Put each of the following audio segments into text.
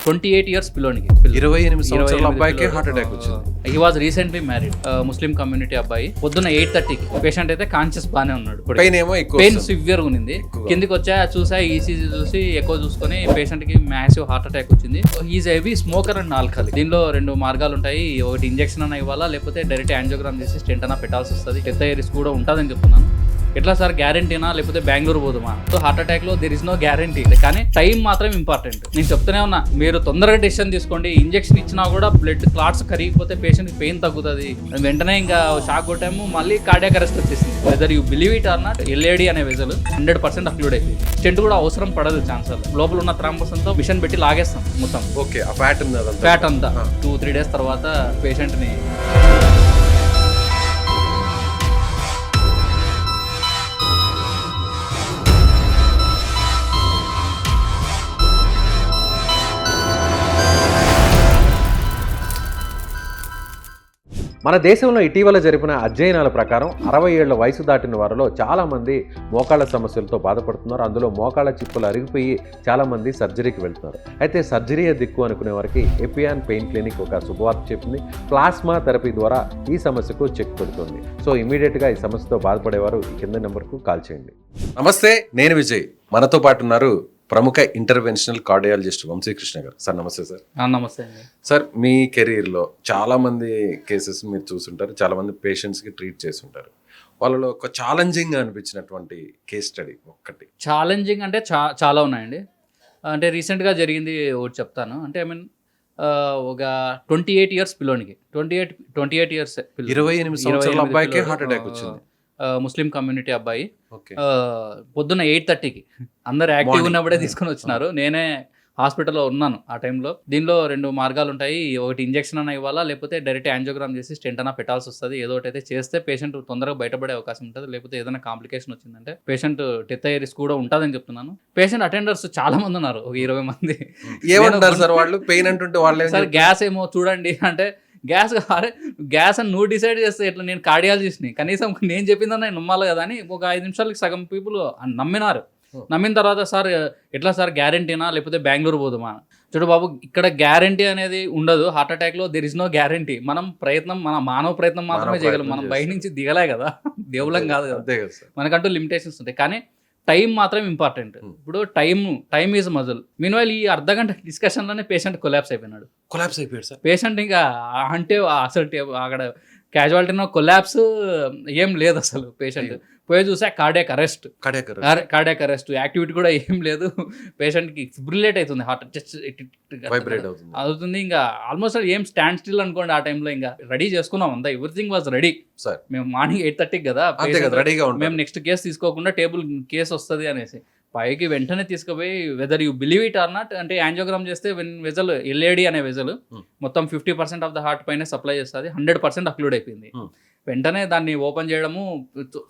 28 years పిల్లోనికి 28 సంవత్సరాల అబ్బాయికి హార్ట్ అటాక్ వచ్చింది. He was recently married, Muslim community అబ్బాయి. పొద్దున్న 8:30కి పేషెంట్ అయితే కాన్షియస్ బాగానే ఉన్నాడు. పెయిన్ ఏమో ఎక్కువ, పెయిన్ సివియర్ గా ఉంది. కిందికి వచ్చా చూసా, ఈసీజీ చూసి ఎక్కువ చూసుకొని పేషెంట్ కి మ్యాసివ్ హార్ట్ అటాక్ వచ్చింది. Is heavy smoker and alcoholic. దీనిలో 2 మార్గాలు ఉంటాయి. ఒకటి ఇంజెక్షన్ అన్న ఇవ్వాలా, లేకపోతే డైరెక్ట్ యాంజియోగ్రామ్ చేసి స్టెంట్ అన్న పెట్టాల్సి వస్తుంది. డెత్ అయ్యే రిస్క్ కూడా ఉంటుందని చెప్తున్నాను. ఎట్లా సార్ గ్యారంటీనా, లేకపోతే బెంగళూరు పోదుమా? సో హార్ట్ అటాక్ లో దేర్ ఇస్ నో గ్యారంటీ, కానీ టైం మాత్రం ఇంపార్టెంట్. నేను చెప్తూనే ఉన్నా, మీరు తొందరగా డెసిషన్ తీసుకోండి. ఇంజెక్షన్ ఇచ్చినా కూడా బ్లడ్ క్లాట్స్ కరిగిపోతే పేషెంట్ పెయిన్ తగ్గుతుంది. వెంటనే ఇంకా షాక్ కొట్టాము, మళ్ళీ కార్డియాక్ అరెస్ట్ వచ్చేసింది. Whether you believe it or not, LAD అనే వెజల్ 100% అక్లూడ్ అయిపోయింది. స్టెంట్ కూడా అవసరం పడదు ఛాన్సల్. లోపల ఉన్న థ్రాంబస్ అంతా మిషన్ పెట్టి లాగేస్తాం మొత్తం. ఓకే, ఆ ఫ్యాట్ అంతా 2-3 డేస్ తర్వాత పేషెంట్ని మన దేశంలో ఇటీవల జరిపిన అధ్యయనాల ప్రకారం 60 ఏళ్ల వయసు దాటిన వారిలో చాలామంది మోకాళ్ళ సమస్యలతో బాధపడుతున్నారు. అందులో మోకాళ్ళ చిప్పులు అరిగిపోయి చాలామంది సర్జరీకి వెళ్తున్నారు. అయితే సర్జరీయే దిక్కు అనుకునే వారికి ఎపియాన్ పెయిన్ క్లినిక్ ఒక శుభవార్త చెప్పింది. ప్లాస్మా థెరపీ ద్వారా ఈ సమస్యకు చెక్ పెడుతుంది. సో ఇమీడియట్గా ఈ సమస్యతో బాధపడేవారు ఈ కింద నెంబర్కు కాల్ చేయండి. నమస్తే, నేను విజయ్. మనతో పాటు ఉన్నారు ప్రముఖ ఇంటర్వెన్షనల్ కార్డియాలజిస్ట్ వంశీకృష్ణ గారు. సార్ నమస్తే. సార్ నమస్తే అండి. సార్, మీ కెరీర్లో చాలా మంది కేసెస్ మీరు చూసుంటారు, చాలా మంది పేషెంట్స్కి ట్రీట్ చేస్తుంటారు. వాళ్ళలో ఒక ఛాలెంజింగ్ అనిపించినటువంటి కేస్ స్టడీ ఒకటి. ఛాలెంజింగ్ అంటే చాలా ఉన్నాయండి. అంటే రీసెంట్గా జరిగింది ఒకటి చెప్తాను. అంటే ఐ మీన్ ఒక 28 ఇయర్స్ పిల్లోనికి 28 ఇయర్స్ 28 సంవత్సరాల అబ్బాయికి హార్ట్ అటాక్ వచ్చింది. ముస్లిం కమ్యూనిటీ అబ్బాయి. పొద్దున్న 8:30కి అందరు యాక్టివ్ ఉన్నప్పుడే తీసుకొని వచ్చినారు. నేనే హాస్పిటల్లో ఉన్నాను ఆ టైంలో. దీనిలో 2 మార్గాలు ఉంటాయి. ఒకటి ఇంజెక్షన్ అన్న ఇవ్వాలా, లేకపోతే డైరెక్ట్ యాంజియోగ్రామ్ చేసి స్టెంట్ అన్న పెట్టాల్సి వస్తుంది. ఏదో ఒకటి అయితే చేస్తే పేషెంట్ తొందరగా బయటపడే అవకాశం ఉంటుంది. లేకపోతే ఏదైనా కాంప్లికేషన్ వచ్చిందంటే పేషెంట్ డెత్ అయ్యే రిస్క్ కూడా ఉంటుందని చెప్తున్నాను. పేషెంట్ అటెండర్స్ చాలా మంది ఉన్నారు, ఒక 20 మంది. ఏమంటారు సార్ వాళ్ళు? పెయిన్ అంటుంటే వాళ్ళు సార్ గ్యాస్ ఏమో చూడండి అంటే, గ్యాస్ అని నువ్వు డిసైడ్ చేస్తే ఎట్లా? నేను కార్డియాలజిస్ట్ని, కనీసం నేను చెప్పిందన్న నేను నమ్మాలి కదా అని ఒక 5 నిమిషాలకి సగం పీపుల్ నమ్మినారు. నమ్మిన తర్వాత సార్ ఎట్లా సార్ గ్యారంటీనా, లేకపోతే బెంగళూరు పోదుమా? చూడు బాబు, ఇక్కడ గ్యారంటీ అనేది ఉండదు. హార్ట్ అటాక్లో దెర్ ఇస్ నో గ్యారంటీ. మన మానవ ప్రయత్నం మాత్రమే చేయగలం. మనం బయట నుంచి దిగలే కదా, దేవుళ్ళం కాదు కదా, మనకంటూ లిమిటేషన్స్ ఉంటాయి. కానీ టైం మాత్రం ఇంపార్టెంట్. ఇప్పుడు టైం ఈజ్ మజల్. మీన్వైల్ ఈ అర్ధగంట డిస్కషన్లోనే పేషెంట్ కొలాప్స్ అయిపోయాడు సార్. పేషెంట్ ఇంకా అంటే అసలు అక్కడ క్యాజువాలిటీలో కొలాప్స్ ఏం లేదు అసలు. పేషెంట్ పోయి చూసా కార్డియాక్ అరెస్ట్, యాక్టివిటీ కూడా ఏం లేదు. పేషెంట్కి ఫిబ్రిలేట్ అవుతుంది, హార్ట్ వైబ్రేట్ అవుతుంది. ఇంకా ఆల్మోస్ట్ ఏం స్టాండ్ స్టిల్ అనుకోండి. ఆ టైంలో ఇంకా రెడీ చేసుకున్నాం అంతా, ఎవ్రీథింగ్ వాజ్ రెడీ. సార్ మేము మార్నింగ్ 8:30కి కదా రెడీగా మేము నెక్స్ట్ కేసు తీసుకోకుండా టేబుల్ కేసు వస్తుంది అనేసి పైకి వెంటనే తీసుకుపోయి, whether you believe it or not, అంటే యాంజియోగ్రామ్ చేస్తే వెజల్ ఎల్ఏడి అనే వెజల్ మొత్తం 50% ఆఫ్ ద హార్ట్ పైన సప్లై చేస్తుంది. 100% అక్లూడ్ అయిపోయింది. వెంటనే దాన్ని ఓపెన్ చేయడము,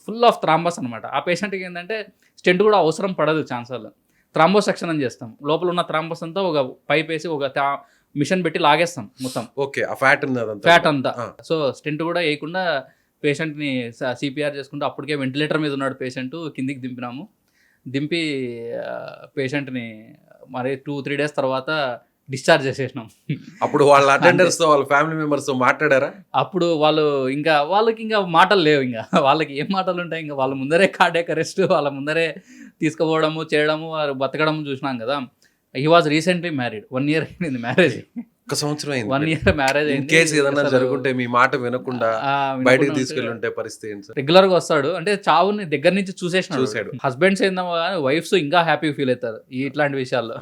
ఫుల్ ఆఫ్ థ్రాంబస్ అనమాట. ఆ పేషెంట్కి ఏంటంటే స్టెంట్ కూడా అవసరం పడదు ఛాన్సల్. థ్రాంబోసెక్షన్ అని చేస్తాం. లోపల ఉన్న థ్రాంబస్ అంతా ఒక పైప్ వేసి ఒక మిషన్ పెట్టి లాగేస్తాం మొత్తం. ఓకే, ఆ ఫ్యాట్ అంతా. సో స్టెంట్ కూడా వేయకుండా పేషెంట్ని సిపిఆర్ చేసుకుంటూ, అప్పటికే వెంటిలేటర్ మీద ఉన్నాడు పేషెంట్. కిందికి దింపి పేషెంట్ని మరి 2-3 డేస్ తర్వాత డిశ్చార్జ్ చేసేసినాం. అప్పుడు వాళ్ళ అటెండర్స్ తో, వాళ్ళ ఫ్యామిలీ మెంబర్స్ తో మాట్లాడారా? అప్పుడు వాళ్ళకి ఇంకా మాటలు లేవు. ఇంకా వాళ్ళకి ఏం మాటలు ఉంటాయి? ఇంకా వాళ్ళ ముందరే కార్డియాక్ అరెస్ట్, వాళ్ళ ముందరే తీసుకుపోవడము, చేయడము, వారు బతకడము చూసినాం కదా. He was recently married. 1 year అయింది మ్యారేజ్. 1 సంవత్సరం అయింది. 1 year మ్యారేజ్ అయింది. కేసు ఏదైనా జరుగుంటే మీ మాట వినకుండా బయటకు తీసుకెళ్ళి ఉంటే పరిస్థితి ఏంటి సార్? రెగ్యులర్ గా వస్తాడు అంటే చావుని దగ్గర నుంచి చూసాడు. హస్బెండ్స్ ఏందో కానీ వైఫ్స్ ఇంకా హ్యాపీ ఫీల్ అవుతారు ఇట్లాంటి విషయాల్లో.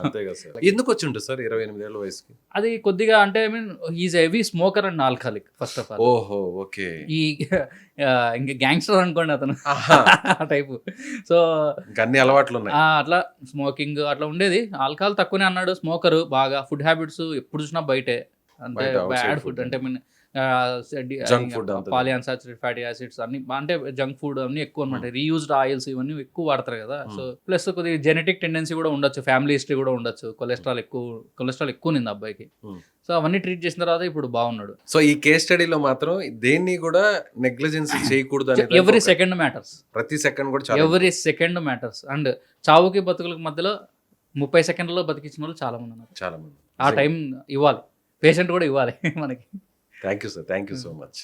ఎందుకు వచ్చి ఉంటుంది సార్ 28 ఏళ్ల వయసుకి? అది కొద్దిగా అంటే I mean is heavy smoker and alcoholic first of all. ఓహో, ఓకే. ఇంకా గ్యాంగ్స్టర్ అనుకోండి అతను టైపు. సో అన్ని అలవాట్లు ఉన్నాయి. అట్లా స్మోకింగ్ అట్లా ఉండేది. ఆల్కహాల్ తక్కువనే అన్నాడు. స్మోకర్ బాగా. ఫుడ్ హ్యాబిట్స్ ఎప్పుడు చూసినా బయటే, అంటే బ్యాడ్ ఫుడ్, అంటే మీన్ పాలిఅన్సాచురేటెడ్ ఫ్యాటీ యాసిడ్స్ అన్ని, అంటే జంక్ ఫుడ్ అన్ని ఎక్కువ అనమాట. రీయూజ్డ్ ఆయిల్స్ ఇవన్నీ ఎక్కువ వాడతారు కదా. సో ప్లస్ కొద్దిగా జెనెటిక్ టెండెన్సీ కూడా ఉండొచ్చు, ఫ్యామిలీ హిస్టరీ కూడా ఉండొచ్చు. కొలెస్ట్రాల్ ఎక్కువ ఉంది అబ్బాయికి. సో అవన్నీ ట్రీట్ చేసిన తర్వాత ఇప్పుడు బాగున్నాడు. సో ఈ కేస్ స్టడీలో మాత్రం దేన్ని కూడా నెగ్లిజెన్స్ చేయకూడదు. Every second matters. ప్రతి సెకండ్ కూడా, ఎవ్రీ సెకండ్ మ్యాటర్స్. అండ్ చావుకి బతుకులకు మధ్యలో 30 సెకండ్లలో బతికించిన వాళ్ళు చాలా మంది ఉన్నారు. ఆ టైం ఇవ్వాలి, పేషెంట్ కూడా ఇవ్వాలి మనకి. Thank you sir, thank you so much.